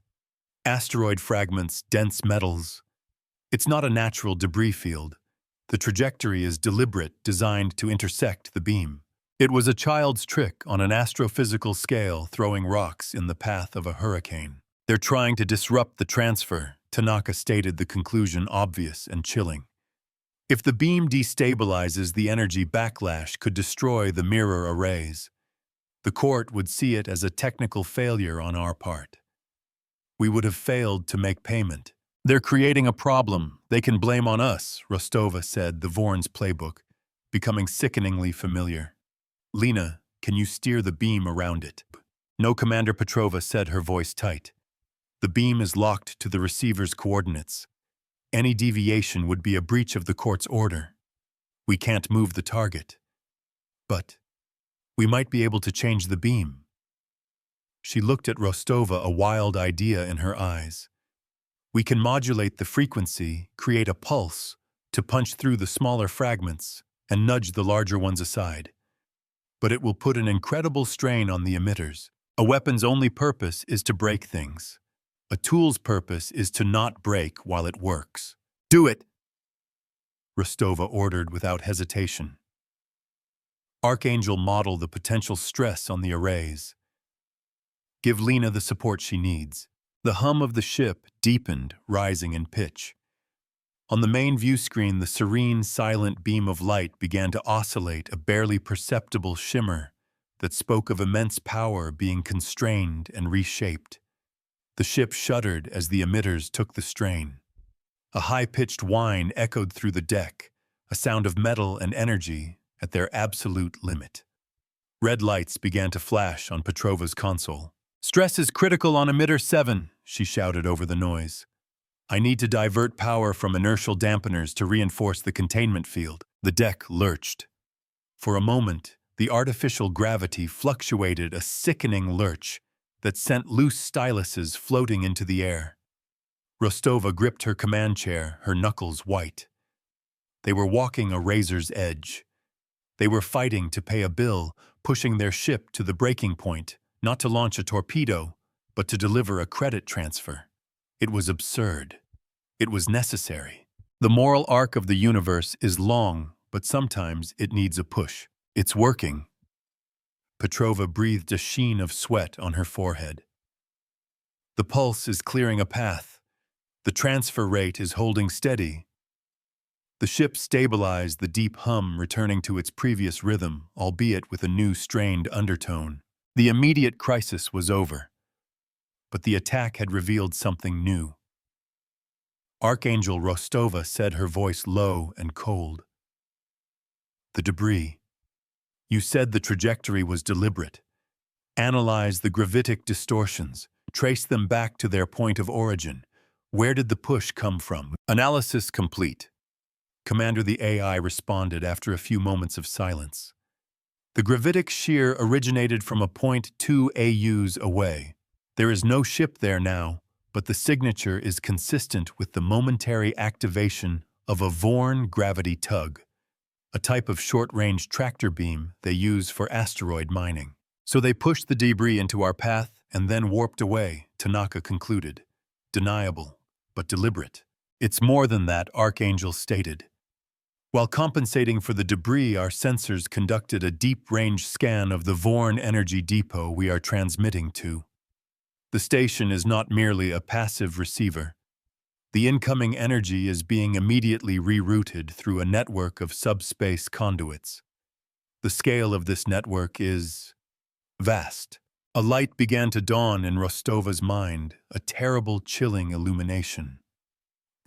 Asteroid fragments, dense metals. It's not a natural debris field. The trajectory is deliberate, designed to intersect the beam. It was a child's trick on an astrophysical scale, throwing rocks in the path of a hurricane. They're trying to disrupt the transfer, Tanaka stated, the conclusion obvious and chilling. If the beam destabilizes, the energy backlash could destroy the mirror arrays. The court would see it as a technical failure on our part. We would have failed to make payment. They're creating a problem they can blame on us, Rostova said, the Vorn's playbook, becoming sickeningly familiar. Lena, can you steer the beam around it? No, Commander, Petrova said, her voice tight. The beam is locked to the receiver's coordinates. Any deviation would be a breach of the court's order. We can't move the target. But we might be able to change the beam. She looked at Rostova, a wild idea in her eyes. We can modulate the frequency, create a pulse, to punch through the smaller fragments and nudge the larger ones aside. But it will put an incredible strain on the emitters. A weapon's only purpose is to break things. A tool's purpose is to not break while it works. Do it, Rostova ordered without hesitation. Archangel modeled the potential stress on the arrays. Give Lena the support she needs. The hum of the ship deepened, rising in pitch. On the main view screen, the serene, silent beam of light began to oscillate, a barely perceptible shimmer that spoke of immense power being constrained and reshaped. The ship shuddered as the emitters took the strain. A high-pitched whine echoed through the deck, a sound of metal and energy at their absolute limit. Red lights began to flash on Petrova's console. Stress is critical on emitter 7, she shouted over the noise. I need to divert power from inertial dampeners to reinforce the containment field. The deck lurched. For a moment, the artificial gravity fluctuated, a sickening lurch that sent loose styluses floating into the air. Rostova gripped her command chair, her knuckles white. They were walking a razor's edge. They were fighting to pay a bill, pushing their ship to the breaking point, not to launch a torpedo, but to deliver a credit transfer. It was absurd. It was necessary. The moral arc of the universe is long, but sometimes it needs a push. It's working. Petrova breathed a sheen of sweat on her forehead. The pulse is clearing a path. The transfer rate is holding steady. The ship stabilized, the deep hum returning to its previous rhythm, albeit with a new strained undertone. The immediate crisis was over. But the attack had revealed something new. Archangel Rostova said, her voice low and cold. The debris. You said the trajectory was deliberate. Analyze the gravitic distortions. Trace them back to their point of origin. Where did the push come from? Analysis complete. Commander, the AI responded after a few moments of silence. The gravitic shear originated from a point 2 AUs away. There is no ship there now, but the signature is consistent with the momentary activation of a Vorn gravity tug, a type of short-range tractor beam they use for asteroid mining. So they pushed the debris into our path and then warped away, Tanaka concluded. Deniable, but deliberate. It's more than that, Archangel stated. While compensating for the debris, our sensors conducted a deep-range scan of the Vorn energy depot we are transmitting to. The station is not merely a passive receiver. The incoming energy is being immediately rerouted through a network of subspace conduits. The scale of this network is vast. A light began to dawn in Rostova's mind, a terrible, chilling illumination.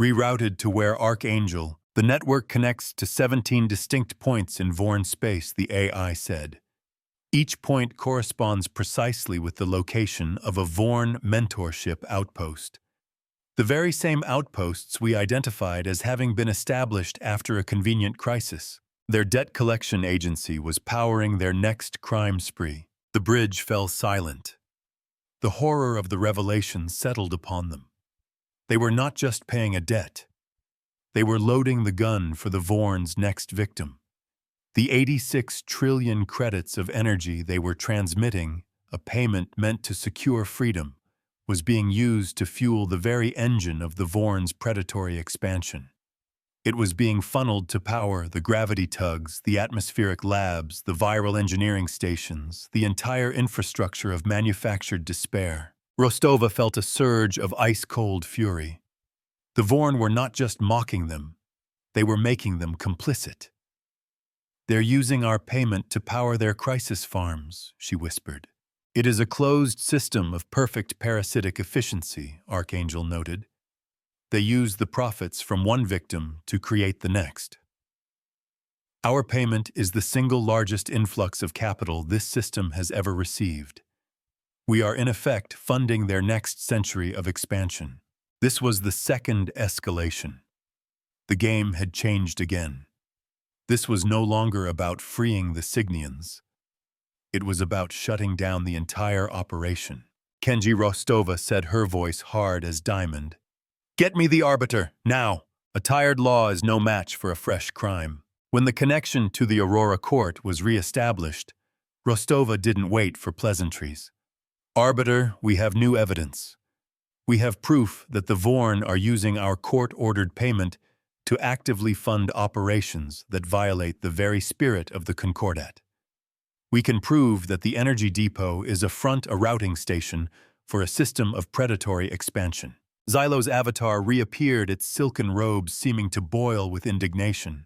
Rerouted to where Archangel, the network connects to 17 distinct points in Vorn space, the AI said. Each point corresponds precisely with the location of a Vorn mentorship outpost. The very same outposts we identified as having been established after a convenient crisis. Their debt collection agency was powering their next crime spree. The bridge fell silent. The horror of the revelation settled upon them. They were not just paying a debt. They were loading the gun for the Vorn's next victim. The 86 trillion credits of energy they were transmitting, a payment meant to secure freedom, was being used to fuel the very engine of the Vorn's predatory expansion. It was being funneled to power the gravity tugs, the atmospheric labs, the viral engineering stations, the entire infrastructure of manufactured despair. Rostova felt a surge of ice-cold fury. The Vorn were not just mocking them, they were making them complicit. "They're using our payment to power their crisis farms," she whispered. "It is a closed system of perfect parasitic efficiency," Archangel noted. "They use the profits from one victim to create the next. Our payment is the single largest influx of capital this system has ever received. We are in effect funding their next century of expansion." This was the second escalation. The game had changed again. This was no longer about freeing the Signians. It was about shutting down the entire operation. Kenji Rostova said, her voice hard as diamond. "Get me the Arbiter, now! A tired law is no match for a fresh crime." When the connection to the Aurora Court was re-established, Rostova didn't wait for pleasantries. "Arbiter, we have new evidence. We have proof that the Vorn are using our court-ordered payment to actively fund operations that violate the very spirit of the Concordat. We can prove that the energy depot is a routing station for a system of predatory expansion." Xylo's avatar reappeared, its silken robes seeming to boil with indignation.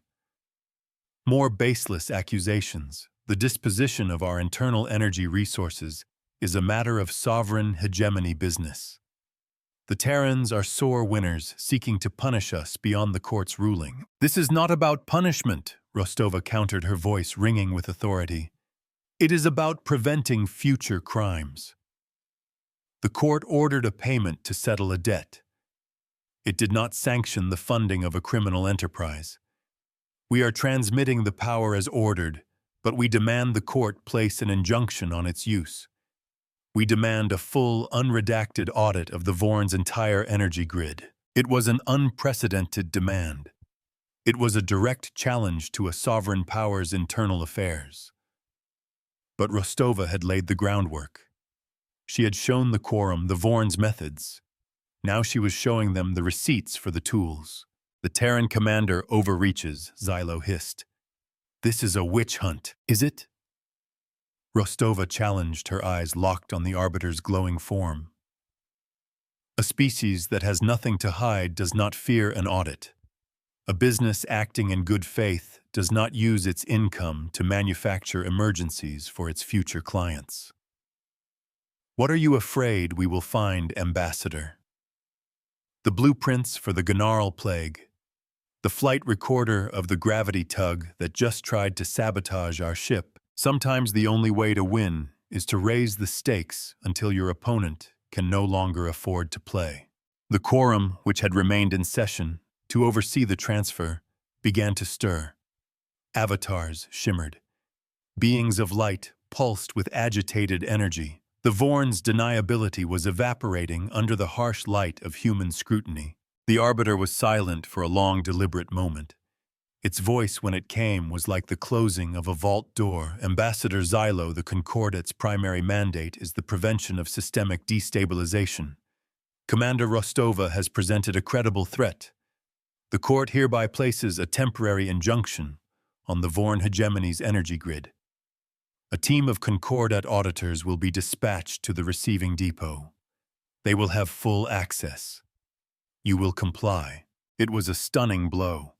"More baseless accusations. The disposition of our internal energy resources is a matter of sovereign hegemony business. The Terrans are sore winners, seeking to punish us beyond the court's ruling." "This is not about punishment," Rostova countered, her voice ringing with authority. "It is about preventing future crimes. The court ordered a payment to settle a debt. It did not sanction the funding of a criminal enterprise. We are transmitting the power as ordered, but we demand the court place an injunction on its use. We demand a full, unredacted audit of the Vorn's entire energy grid." It was an unprecedented demand. It was a direct challenge to a sovereign power's internal affairs. But Rostova had laid the groundwork. She had shown the Quorum the Vorn's methods. Now she was showing them the receipts for the tools. "The Terran commander overreaches," Xylo hissed. "This is a witch hunt, is it?" Rostova challenged, her eyes locked on the Arbiter's glowing form. "A species that has nothing to hide does not fear an audit. A business acting in good faith does not use its income to manufacture emergencies for its future clients. What are you afraid we will find, Ambassador? The blueprints for the Gnarl Plague, the flight recorder of the gravity tug that just tried to sabotage our ship. Sometimes the only way to win is to raise the stakes until your opponent can no longer afford to play." The Quorum, which had remained in session to oversee the transfer, began to stir. Avatars shimmered. Beings of light pulsed with agitated energy. The Vorn's deniability was evaporating under the harsh light of human scrutiny. The Arbiter was silent for a long, deliberate moment. Its voice, when it came, was like the closing of a vault door. "Ambassador Xylo, the Concordat's primary mandate is the prevention of systemic destabilization. Commander Rostova has presented a credible threat. The court hereby places a temporary injunction on the Vorn hegemony's energy grid. A team of Concordat auditors will be dispatched to the receiving depot. They will have full access. You will comply." It was a stunning blow.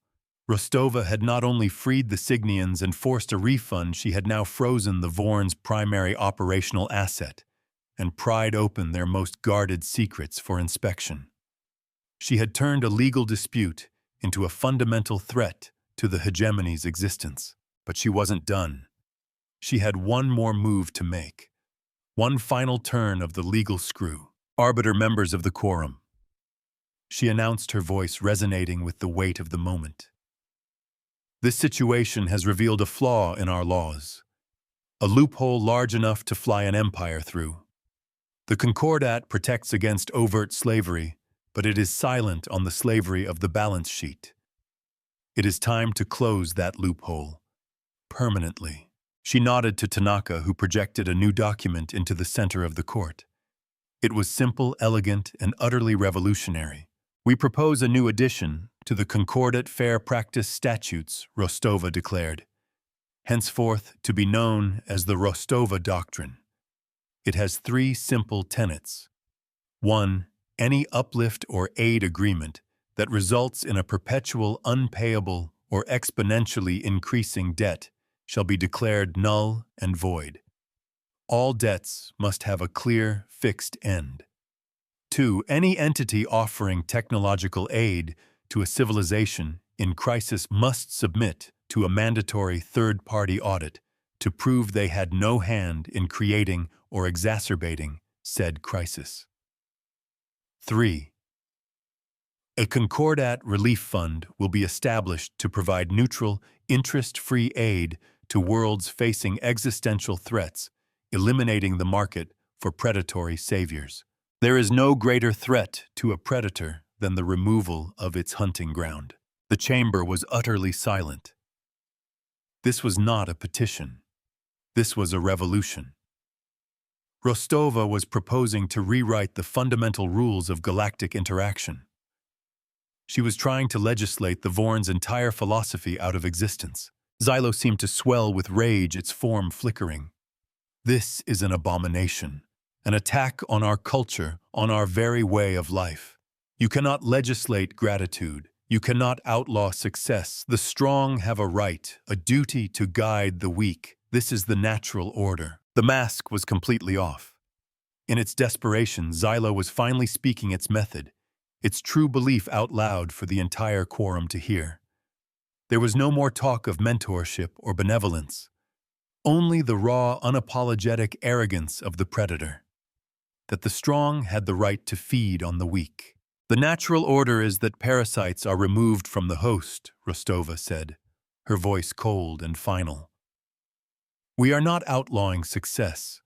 Rostova had not only freed the Signians and forced a refund, she had now frozen the Vorn's primary operational asset and pried open their most guarded secrets for inspection. She had turned a legal dispute into a fundamental threat to the hegemony's existence. But she wasn't done. She had one more move to make, one final turn of the legal screw. "Arbiter, members of the Quorum," she announced, her voice resonating with the weight of the moment. "This situation has revealed a flaw in our laws, a loophole large enough to fly an empire through. The Concordat protects against overt slavery, but it is silent on the slavery of the balance sheet. It is time to close that loophole. Permanently. She nodded to Tanaka, who projected a new document into the center of the court. It was simple, elegant, and utterly revolutionary. We propose a new addition to the Concordate Fair Practice Statutes, Rostova declared, henceforth to be known as the Rostova Doctrine. It has 3 simple tenets. 1. Any uplift or aid agreement that results in a perpetual unpayable or exponentially increasing debt shall be declared null and void. All debts must have a clear, fixed end. 2. Any entity offering technological aid to a civilization in crisis must submit to a mandatory third-party audit to prove they had no hand in creating or exacerbating said crisis. 3. A Concordat Relief Fund will be established to provide neutral, interest-free aid to worlds facing existential threats, eliminating the market for predatory saviors. There is no greater threat to a predator than the removal of its hunting ground. The chamber was utterly silent. This was not a petition. This was a revolution. Rostova was proposing to rewrite the fundamental rules of galactic interaction. She was trying to legislate the Vorn's entire philosophy out of existence. Xylo seemed to swell with rage, its form flickering. This is an abomination, an attack on our culture, on our very way of life. You cannot legislate gratitude. You cannot outlaw success. The strong have a right, a duty to guide the weak. This is the natural order. The mask was completely off. In its desperation, Xylo was finally speaking its method, its true belief out loud for the entire quorum to hear. There was no more talk of mentorship or benevolence, only the raw, unapologetic arrogance of the predator, that the strong had the right to feed on the weak. The natural order is that parasites are removed from the host, Rostova said, her voice cold and final. We are not outlawing success.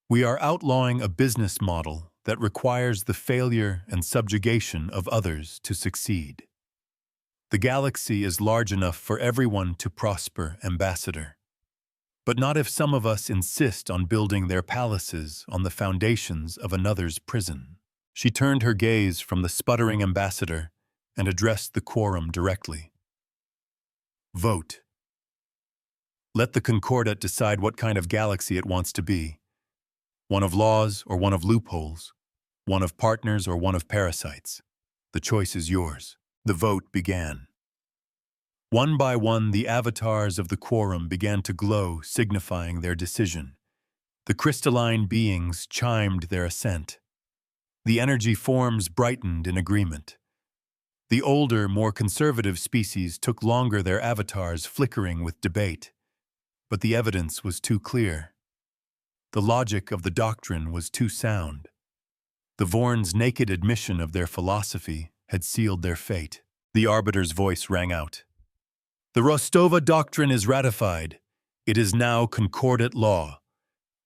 We are outlawing a business model that requires the failure and subjugation of others to succeed. The galaxy is large enough for everyone to prosper, Ambassador. But not if some of us insist on building their palaces on the foundations of another's prison. She turned her gaze from the sputtering ambassador and addressed the quorum directly. Vote. Let the Concordat decide what kind of galaxy it wants to be. One of laws or one of loopholes. One of partners or one of parasites. The choice is yours. The vote began. One by one, the avatars of the quorum began to glow, signifying their decision. The crystalline beings chimed their assent. The energy forms brightened in agreement. The older, more conservative species took longer, their avatars flickering with debate. But the evidence was too clear. The logic of the doctrine was too sound. The Vorn's naked admission of their philosophy had sealed their fate. The arbiter's voice rang out. The Rostova Doctrine is ratified. It is now Concordat law.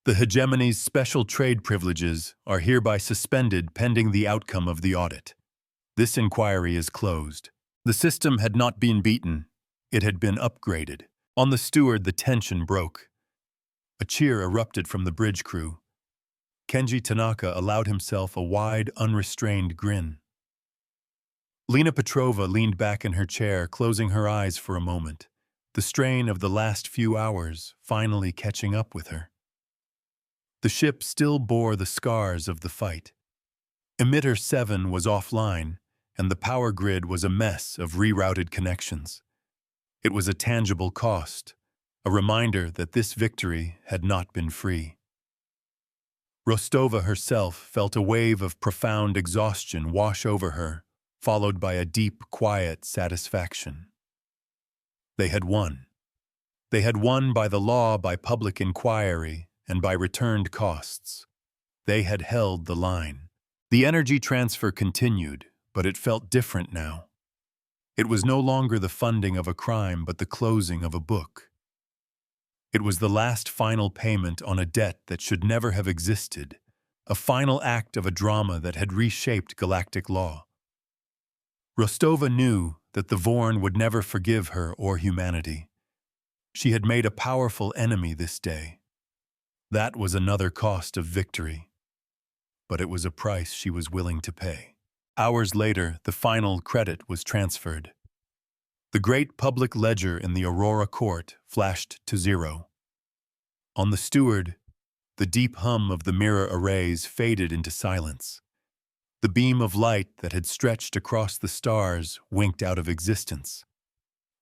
The hegemony's special trade privileges are hereby suspended pending the outcome of the audit. This inquiry is closed. The system had not been beaten. It had been upgraded. On the steward, the tension broke. A cheer erupted from the bridge crew. Kenji Tanaka allowed himself a wide, unrestrained grin. Lena Petrova leaned back in her chair, closing her eyes for a moment, the strain of the last few hours finally catching up with her. The ship still bore the scars of the fight. Emitter 7 was offline, and the power grid was a mess of rerouted connections. It was a tangible cost, a reminder that this victory had not been free. Rostova herself felt a wave of profound exhaustion wash over her, followed by a deep, quiet satisfaction. They had won. They had won by the law, by public inquiry, and by returned costs. They had held the line. The energy transfer continued, but it felt different now. It was no longer the funding of a crime, but the closing of a book. It was the last final payment on a debt that should never have existed, a final act of a drama that had reshaped galactic law. Rostova knew that the Vorn would never forgive her or humanity. She had made a powerful enemy this day. That was another cost of victory. But it was a price she was willing to pay. Hours later, the final credit was transferred. The great public ledger in the Aurora court flashed to 0. On the steward, the deep hum of the mirror arrays faded into silence. The beam of light that had stretched across the stars winked out of existence.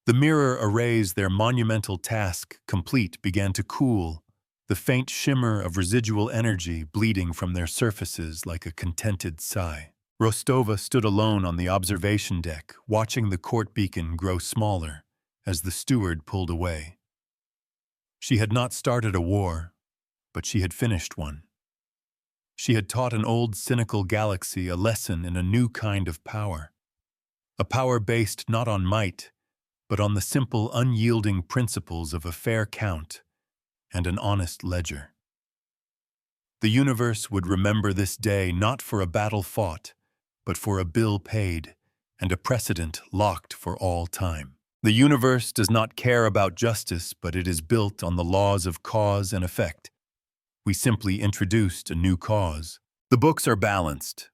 The mirror arrays, their monumental task complete, began to cool, the faint shimmer of residual energy bleeding from their surfaces like a contented sigh. Rostova stood alone on the observation deck, watching the court beacon grow smaller as the steward pulled away. She had not started a war, but she had finished one. She had taught an old, cynical galaxy a lesson in a new kind of power. A power based not on might, but on the simple, unyielding principles of a fair count and an honest ledger. The universe would remember this day not for a battle fought, but for a bill paid and a precedent locked for all time. The universe does not care about justice, but it is built on the laws of cause and effect. We simply introduced a new cause. The books are balanced.